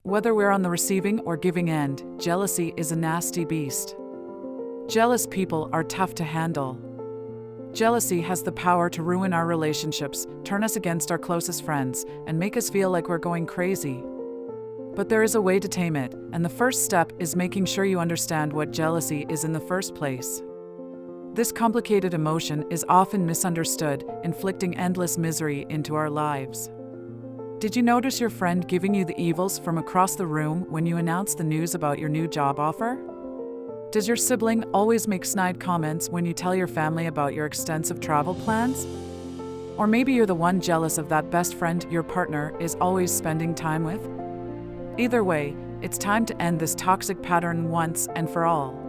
Whether we're on the receiving or giving end, jealousy is a nasty beast. Jealous people are tough to handle. Jealousy has the power to ruin our relationships, turn us against our closest friends, and make us feel like we're going crazy. But there is a way to tame it, and the first step is making sure you understand what jealousy is in the first place. This complicated emotion is often misunderstood, inflicting endless misery into our lives. Did you notice your friend giving you the evils from across the room when you announced the news about your new job offer? Does your sibling always make snide comments when you tell your family about your extensive travel plans? Or maybe you're the one jealous of that best friend your partner is always spending time with? Either way, it's time to end this toxic pattern once and for all.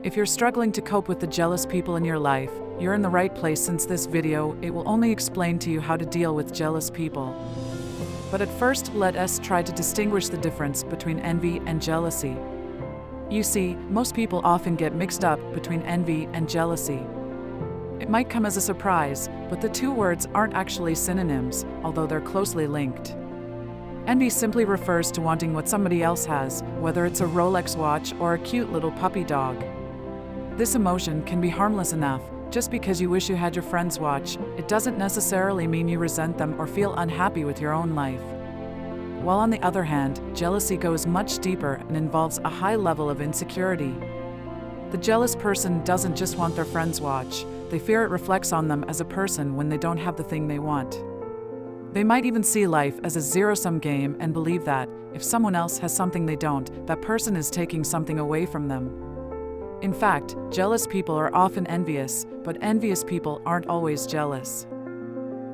If you're struggling to cope with the jealous people in your life, you're in the right place, since this video it will only explain to you how to deal with jealous people. But at first, let us try to distinguish the difference between envy and jealousy. You see, most people often get mixed up between envy and jealousy. It might come as a surprise, but the two words aren't actually synonyms, although they're closely linked. Envy simply refers to wanting what somebody else has, whether it's a Rolex watch or a cute little puppy dog. This emotion can be harmless enough. Just because you wish you had your friend's watch, it doesn't necessarily mean you resent them or feel unhappy with your own life. While on the other hand, jealousy goes much deeper and involves a high level of insecurity. The jealous person doesn't just want their friend's watch, they fear it reflects on them as a person when they don't have the thing they want. They might even see life as a zero-sum game and believe that, if someone else has something they don't, that person is taking something away from them. In fact, jealous people are often envious, but envious people aren't always jealous.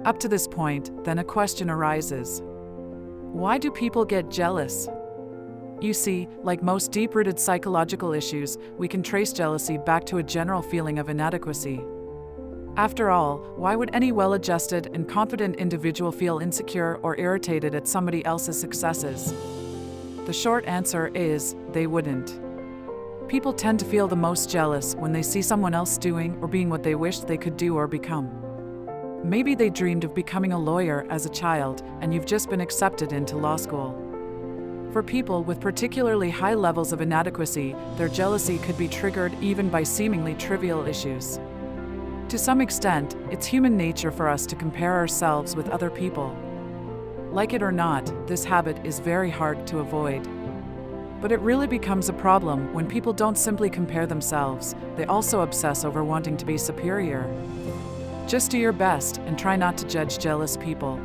Up to this point, then a question arises. Why do people get jealous? You see, like most deep-rooted psychological issues, we can trace jealousy back to a general feeling of inadequacy. After all, why would any well-adjusted and confident individual feel insecure or irritated at somebody else's successes? The short answer is, they wouldn't. People tend to feel the most jealous when they see someone else doing or being what they wished they could do or become. Maybe they dreamed of becoming a lawyer as a child, and you've just been accepted into law school. For people with particularly high levels of inadequacy, their jealousy could be triggered even by seemingly trivial issues. To some extent, it's human nature for us to compare ourselves with other people. Like it or not, this habit is very hard to avoid. But it really becomes a problem when people don't simply compare themselves, they also obsess over wanting to be superior. Just do your best and try not to judge jealous people.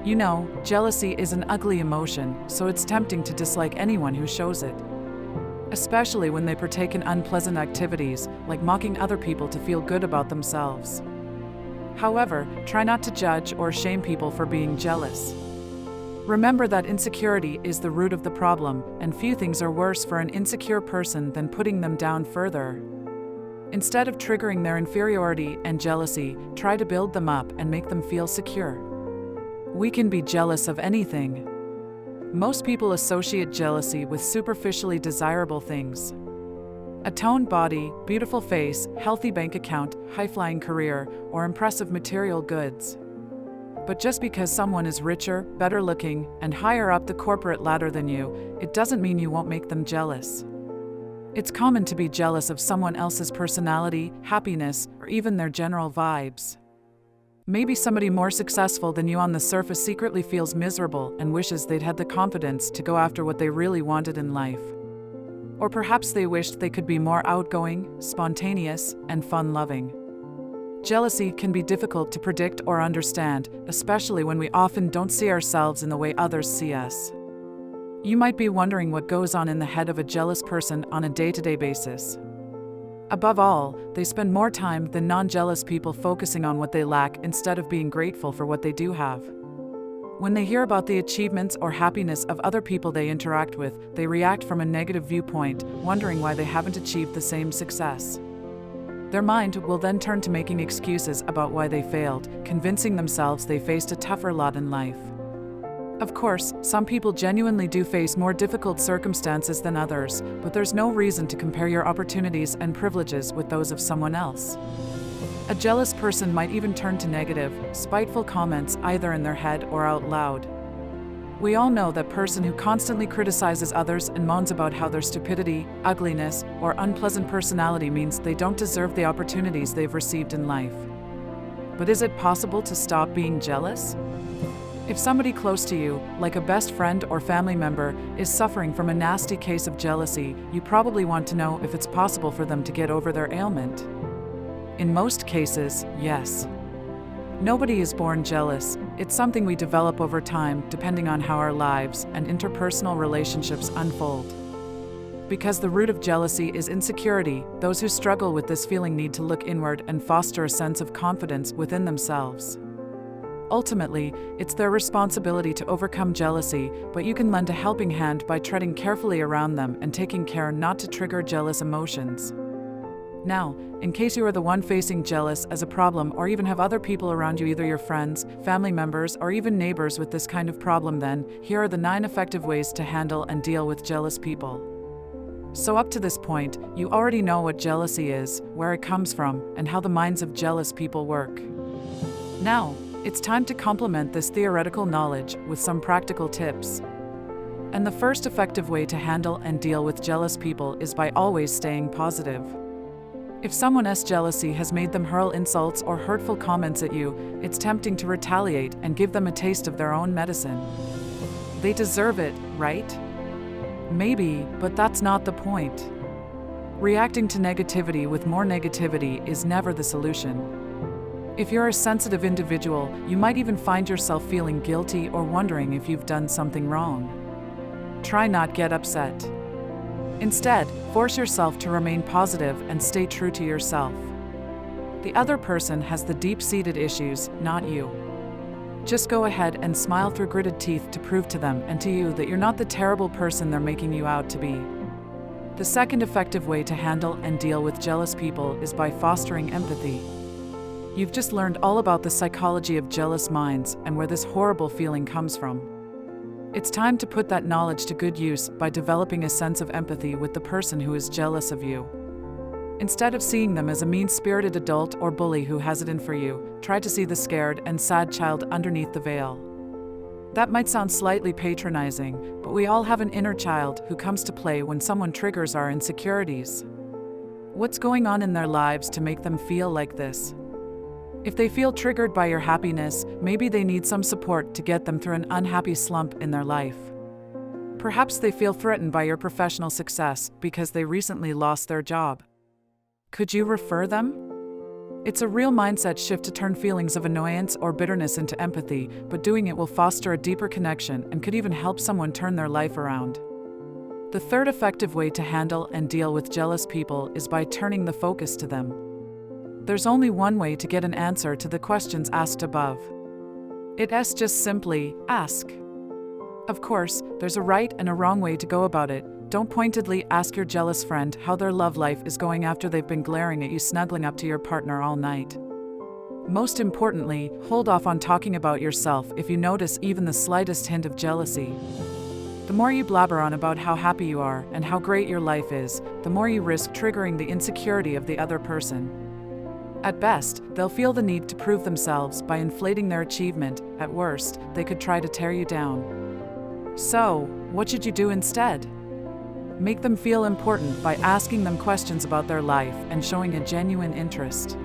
You know, jealousy is an ugly emotion, so it's tempting to dislike anyone who shows it. Especially when they partake in unpleasant activities, like mocking other people to feel good about themselves. However, try not to judge or shame people for being jealous. Remember that insecurity is the root of the problem, and few things are worse for an insecure person than putting them down further. Instead of triggering their inferiority and jealousy, try to build them up and make them feel secure. We can be jealous of anything. Most people associate jealousy with superficially desirable things. A toned body, beautiful face, healthy bank account, high-flying career, or impressive material goods. But just because someone is richer, better looking, and higher up the corporate ladder than you, it doesn't mean you won't make them jealous. It's common to be jealous of someone else's personality, happiness, or even their general vibes. Maybe somebody more successful than you on the surface secretly feels miserable and wishes they'd had the confidence to go after what they really wanted in life. Or perhaps they wished they could be more outgoing, spontaneous, and fun-loving. Jealousy can be difficult to predict or understand, especially when we often don't see ourselves in the way others see us. You might be wondering what goes on in the head of a jealous person on a day-to-day basis. Above all, they spend more time than non-jealous people focusing on what they lack instead of being grateful for what they do have. When they hear about the achievements or happiness of other people they interact with, they react from a negative viewpoint, wondering why they haven't achieved the same success. Their mind will then turn to making excuses about why they failed, convincing themselves they faced a tougher lot in life. Of course, some people genuinely do face more difficult circumstances than others, but there's no reason to compare your opportunities and privileges with those of someone else. A jealous person might even turn to negative, spiteful comments either in their head or out loud. We all know that person who constantly criticizes others and moans about how their stupidity, ugliness, or unpleasant personality means they don't deserve the opportunities they've received in life. But is it possible to stop being jealous? If somebody close to you, like a best friend or family member, is suffering from a nasty case of jealousy, you probably want to know if it's possible for them to get over their ailment. In most cases, yes. Nobody is born jealous. It's something we develop over time, depending on how our lives and interpersonal relationships unfold. Because the root of jealousy is insecurity, those who struggle with this feeling need to look inward and foster a sense of confidence within themselves. Ultimately, it's their responsibility to overcome jealousy, but you can lend a helping hand by treading carefully around them and taking care not to trigger jealous emotions. Now, in case you are the one facing jealous as a problem or even have other people around you, either your friends, family members, or even neighbors with this kind of problem, then here are the 9 effective ways to handle and deal with jealous people. So up to this point, you already know what jealousy is, where it comes from, and how the minds of jealous people work. Now, it's time to complement this theoretical knowledge with some practical tips. And the first effective way to handle and deal with jealous people is by always staying positive. If someone's jealousy has made them hurl insults or hurtful comments at you, it's tempting to retaliate and give them a taste of their own medicine. They deserve it, right? Maybe, but that's not the point. Reacting to negativity with more negativity is never the solution. If you're a sensitive individual, you might even find yourself feeling guilty or wondering if you've done something wrong. Try not get upset. Instead, force yourself to remain positive and stay true to yourself. The other person has the deep-seated issues, not you. Just go ahead and smile through gritted teeth to prove to them and to you that you're not the terrible person they're making you out to be. The second effective way to handle and deal with jealous people is by fostering empathy. You've just learned all about the psychology of jealous minds and where this horrible feeling comes from. It's time to put that knowledge to good use by developing a sense of empathy with the person who is jealous of you. Instead of seeing them as a mean-spirited adult or bully who has it in for you, try to see the scared and sad child underneath the veil. That might sound slightly patronizing, but we all have an inner child who comes to play when someone triggers our insecurities. What's going on in their lives to make them feel like this? If they feel triggered by your happiness, maybe they need some support to get them through an unhappy slump in their life. Perhaps they feel threatened by your professional success because they recently lost their job. Could you refer them? It's a real mindset shift to turn feelings of annoyance or bitterness into empathy, but doing it will foster a deeper connection and could even help someone turn their life around. The third effective way to handle and deal with jealous people is by turning the focus to them. There's only one way to get an answer to the questions asked above. It's just simply ask. Of course, there's a right and a wrong way to go about it. Don't pointedly ask your jealous friend how their love life is going after they've been glaring at you snuggling up to your partner all night. Most importantly, hold off on talking about yourself if you notice even the slightest hint of jealousy. The more you blabber on about how happy you are and how great your life is, the more you risk triggering the insecurity of the other person. At best, they'll feel the need to prove themselves by inflating their achievement. At worst, they could try to tear you down. So, what should you do instead? Make them feel important by asking them questions about their life and showing a genuine interest.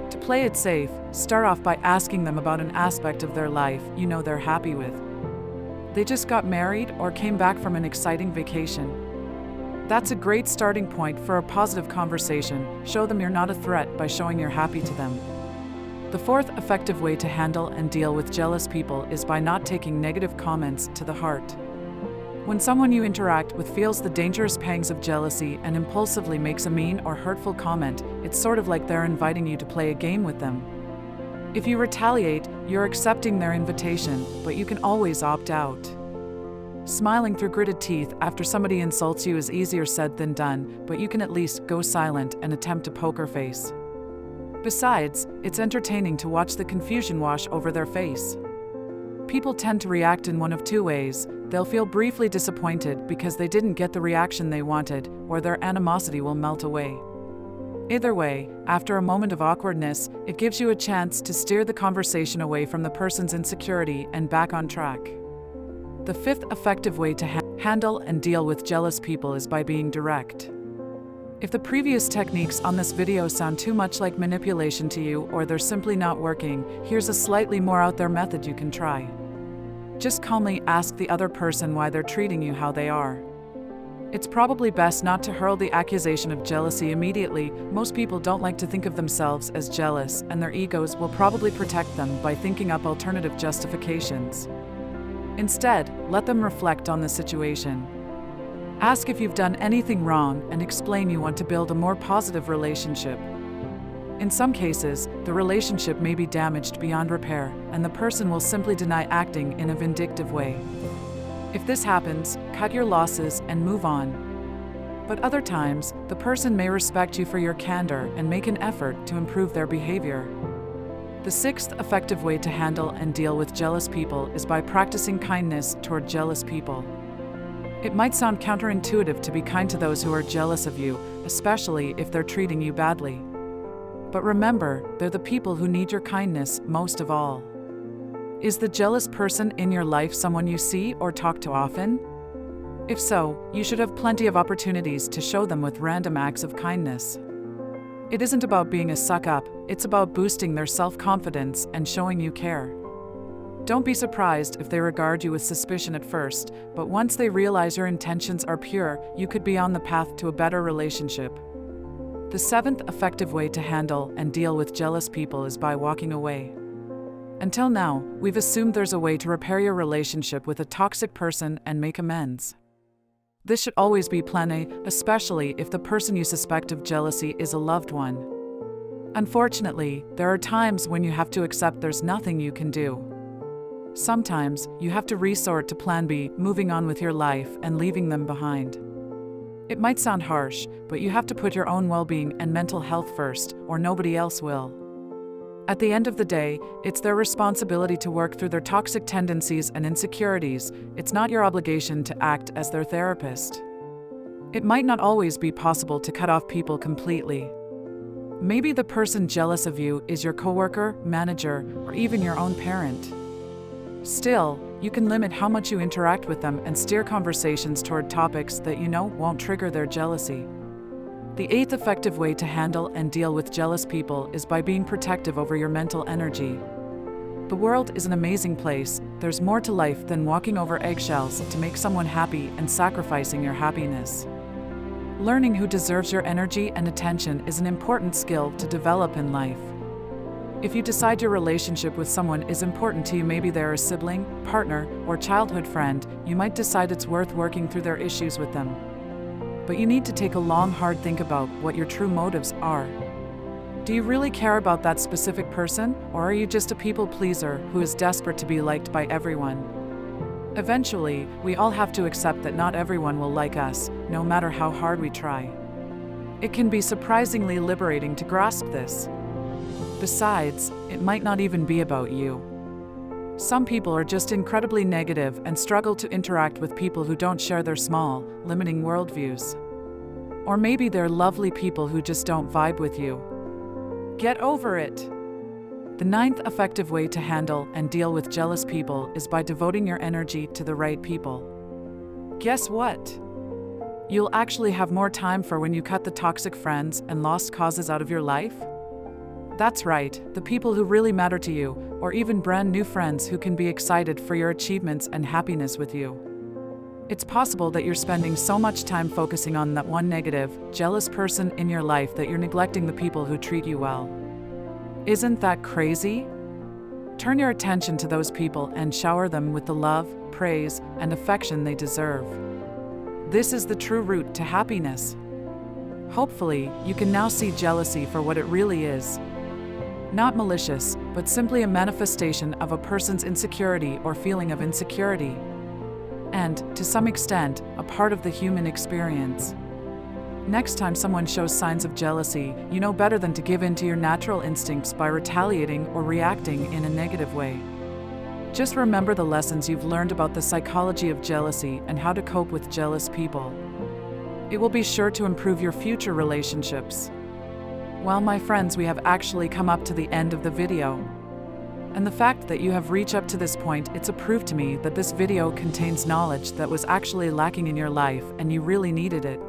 To play it safe, start off by asking them about an aspect of their life you know they're happy with. They just got married or came back from an exciting vacation. That's a great starting point for a positive conversation. Show them you're not a threat by showing you're happy to them. The fourth effective way to handle and deal with jealous people is by not taking negative comments to the heart. When someone you interact with feels the dangerous pangs of jealousy and impulsively makes a mean or hurtful comment, it's sort of like they're inviting you to play a game with them. If you retaliate, you're accepting their invitation, but you can always opt out. Smiling through gritted teeth after somebody insults you is easier said than done, but you can at least go silent and attempt a poker face. Besides, it's entertaining to watch the confusion wash over their face. People tend to react in one of two ways. They'll feel briefly disappointed because they didn't get the reaction they wanted, or their animosity will melt away. Either way, after a moment of awkwardness, it gives you a chance to steer the conversation away from the person's insecurity and back on track. The fifth effective way to handle and deal with jealous people is by being direct. If the previous techniques on this video sound too much like manipulation to you, or they're simply not working, here's a slightly more out there method you can try. Just calmly ask the other person why they're treating you how they are. It's probably best not to hurl the accusation of jealousy immediately. Most people don't like to think of themselves as jealous, and their egos will probably protect them by thinking up alternative justifications. Instead, let them reflect on the situation. Ask if you've done anything wrong and explain you want to build a more positive relationship. In some cases, the relationship may be damaged beyond repair, and the person will simply deny acting in a vindictive way. If this happens, cut your losses and move on. But other times, the person may respect you for your candor and make an effort to improve their behavior. The sixth effective way to handle and deal with jealous people is by practicing kindness toward jealous people. It might sound counterintuitive to be kind to those who are jealous of you, especially if they're treating you badly. But remember, they're the people who need your kindness most of all. Is the jealous person in your life someone you see or talk to often? If so, you should have plenty of opportunities to show them with random acts of kindness. It isn't about being a suck-up, it's about boosting their self-confidence and showing you care. Don't be surprised if they regard you with suspicion at first, but once they realize your intentions are pure, you could be on the path to a better relationship. The seventh effective way to handle and deal with jealous people is by walking away. Until now, we've assumed there's a way to repair your relationship with a toxic person and make amends. This should always be plan A, especially if the person you suspect of jealousy is a loved one. Unfortunately, there are times when you have to accept there's nothing you can do. Sometimes, you have to resort to plan B, moving on with your life and leaving them behind. It might sound harsh, but you have to put your own well-being and mental health first, or nobody else will. At the end of the day, it's their responsibility to work through their toxic tendencies and insecurities. It's not your obligation to act as their therapist. It might not always be possible to cut off people completely. Maybe the person jealous of you is your coworker, manager, or even your own parent. Still, you can limit how much you interact with them and steer conversations toward topics that you know won't trigger their jealousy. The eighth effective way to handle and deal with jealous people is by being protective over your mental energy. The world is an amazing place. There's more to life than walking over eggshells to make someone happy and sacrificing your happiness. Learning who deserves your energy and attention is an important skill to develop in life. If you decide your relationship with someone is important to you, maybe they're a sibling, partner, or childhood friend, you might decide it's worth working through their issues with them. But you need to take a long, hard think about what your true motives are. Do you really care about that specific person, or are you just a people pleaser who is desperate to be liked by everyone? Eventually, we all have to accept that not everyone will like us, no matter how hard we try. It can be surprisingly liberating to grasp this. Besides, it might not even be about you. Some people are just incredibly negative and struggle to interact with people who don't share their small, limiting worldviews. Or maybe they're lovely people who just don't vibe with you. Get over it! The ninth effective way to handle and deal with jealous people is by devoting your energy to the right people. Guess what? You'll actually have more time for when you cut the toxic friends and lost causes out of your life. That's right, the people who really matter to you, or even brand new friends who can be excited for your achievements and happiness with you. It's possible that you're spending so much time focusing on that one negative, jealous person in your life that you're neglecting the people who treat you well. Isn't that crazy? Turn your attention to those people and shower them with the love, praise, and affection they deserve. This is the true route to happiness. Hopefully, you can now see jealousy for what it really is. Not malicious, but simply a manifestation of a person's insecurity or feeling of insecurity. And, to some extent, a part of the human experience. Next time someone shows signs of jealousy, you know better than to give in to your natural instincts by retaliating or reacting in a negative way. Just remember the lessons you've learned about the psychology of jealousy and how to cope with jealous people. It will be sure to improve your future relationships. Well, my friends, we have actually come up to the end of the video. And the fact that you have reached up to this point, it's a proof to me that this video contains knowledge that was actually lacking in your life and you really needed it.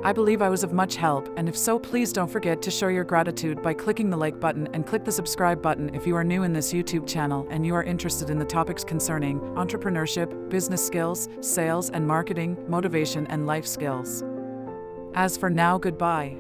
I believe I was of much help, and if so, please don't forget to show your gratitude by clicking the like button and click the subscribe button if you are new in this YouTube channel and you are interested in the topics concerning entrepreneurship, business skills, sales and marketing, motivation and life skills. As for now, goodbye.